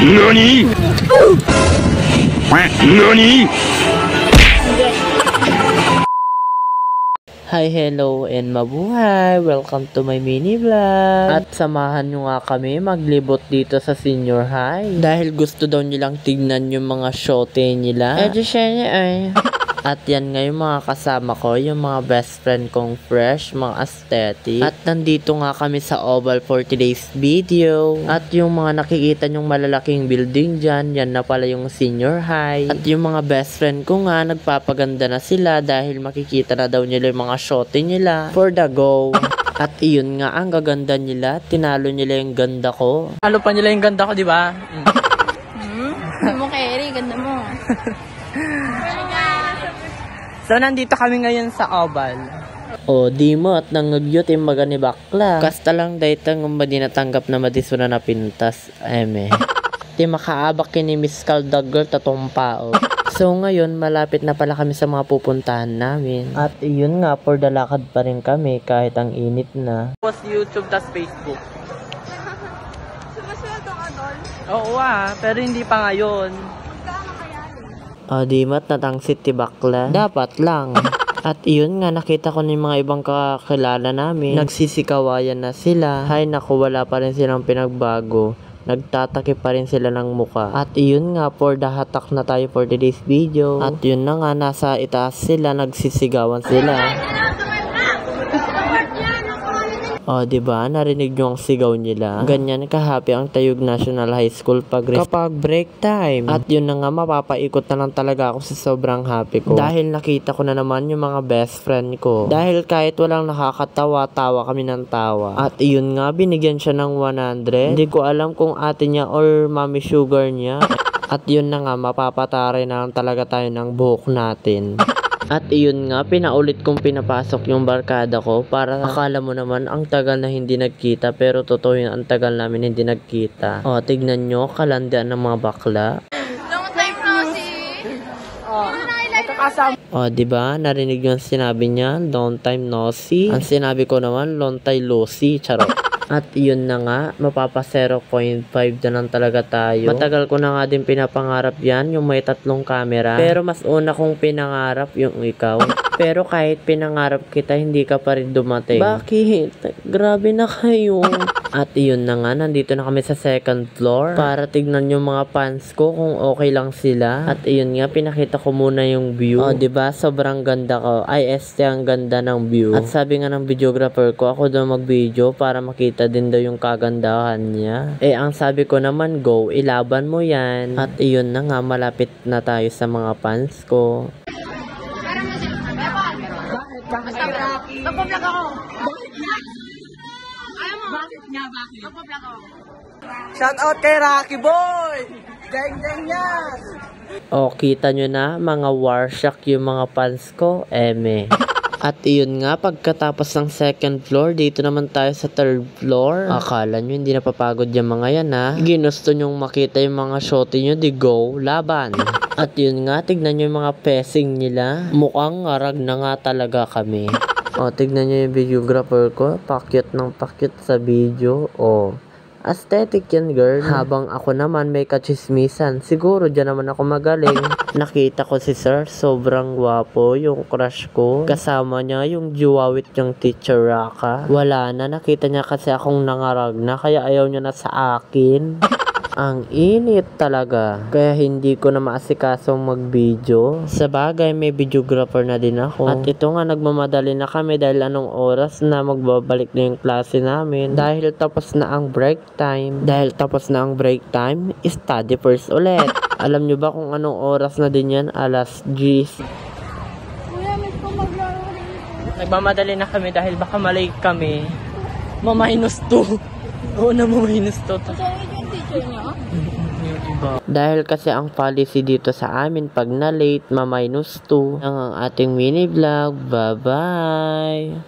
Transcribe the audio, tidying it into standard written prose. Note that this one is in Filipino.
NANI?! NANI?! Hi, hello, and mabuhay! Welcome to my mini vlog. At samahan nyo nga kami maglibot dito sa senior high. Dahil gusto daw nilang tignan yung mga shote nila. At yan nga yung mga kasama ko, yung mga best friend kong fresh, mga aesthetic. At nandito nga kami sa Oval for today's video. At yung mga nakikita nyong malalaking building dyan, yan na pala yung senior high. At yung mga best friend ko nga, nagpapaganda na sila dahil makikita na daw nila yung mga shote nila for the go. At iyon nga, ang gaganda nila, tinalo nila yung ganda ko. Talo pa nila yung ganda ko, di ba? Hindi mo carry, ganda mo. So, nandito kami ngayon sa Oval. O, di mo at nangagyot yung maga ni bakla. Kasta lang daytang ang di natanggap na madisuna na pintas. Eme. Di makaabak ni Miss Caldagger tatong pao. So, ngayon, malapit na pala kami sa mga pupuntahan namin. At iyon nga, for the lakad pa rin kami kahit ang init na. Tapos YouTube, tas Facebook. Sumasweldo ka doon? Oo pero hindi pa ngayon. Magkano kaya? Di mat natangsit ti bakla. Dapat lang. At iyon nga, nakita ko ng mga ibang kakilala namin. Nagsisikawayan na sila. Hay naku, wala pa rin silang pinagbago. Nagtataki pa rin sila ng muka. At iyon nga, for the hatak na tayo for today's video. At yun na nga, nasa itaas sila, nagsisigawan sila. Diba? Narinig nyo ang sigaw nila. Ganyan kahappy ang Tayug National High School kapag break time. At yun na nga, mapapaikot na lang talaga ako sa sobrang happy ko. Dahil nakita ko na naman yung mga best friend ko. Dahil kahit walang nakakatawa, tawa kami ng tawa. At yun nga, binigyan siya ng 100. Hindi ko alam kung ate niya or mommy sugar niya. At yun na nga, mapapatari na lang talaga tayo ng buhok natin. At iyon nga, pinaulit kong pinapasok yung barkada ko para akala mo naman ang tagal na hindi nagkita, pero totoo yun, ang tagal namin hindi nagkita. Tignan nyo, kalandian ng mga bakla. Long time no see. Diba? Narinig yung sinabi niya, long time no see. Ang sinabi ko naman, long time lossy. Charot. At yun na nga, mapapa 0.5 na lang talaga tayo. Matagal ko na nga din pinapangarap yan, yung may 3 camera. Pero mas una kong pinangarap yung ikaw. Pero kahit pinangarap kita, hindi ka pa rin dumating. Bakit? Grabe na kayo. At yun na nga, nandito na kami sa 2nd floor para tignan yung mga fans ko kung okay lang sila. At yun nga, pinakita ko muna yung view. Diba? Sobrang ganda ko. Ang ganda ng view. At sabi nga ng videographer ko, ako daw mag-video para makita din daw yung kagandahan niya. Ang sabi ko naman, go, ilaban mo yan. At iyon na nga, malapit na tayo sa mga fans ko. Nagpa-vlog ako. Bakit nga? Nagpa-vlog ako. Shout out kay Rocky Boy! Gang yan! Kita nyo na, mga warshock yung mga fans ko, eme. At iyon nga, pagkatapos ng 2nd floor, dito naman tayo sa 3rd floor. Akala nyo hindi napapagod yung mga yan ha. Ginusto nyong makita yung mga shote nyo, di go, laban. At yun nga, tignan nyo yung mga pacing nila. Mukhang ngarag na nga talaga kami. Tignan nyo yung videographer ko, pakyut ng pakyut sa video. Aesthetic yan, girl. Habang ako naman may kachismisan. Siguro dyan naman ako magaling. Nakita ko si sir, sobrang gwapo, yung crush ko. Kasama niya yung juwawit niyang teacher Raka. Wala na, nakita niya kasi akong nangarag na, kaya ayaw niya na sa akin. Ang init talaga. Kaya hindi ko na maasikasong mag-video. Sa bagay, may videographer na din ako. At ito nga, nagmamadali na kami dahil anong oras na magbabalik na yung klase namin. Dahil tapos na ang break time. Study first ulit. Alam nyo ba kung anong oras na din yan? Alas 10. Kuya, miss ko maglaro rin. Nagmamadali na kami dahil baka malate kami. -2. Oo na, -2. Sorry yung teacher niya. Dahil kasi ang policy dito sa amin, pag na late, -2 ang ating mini vlog. Bye bye.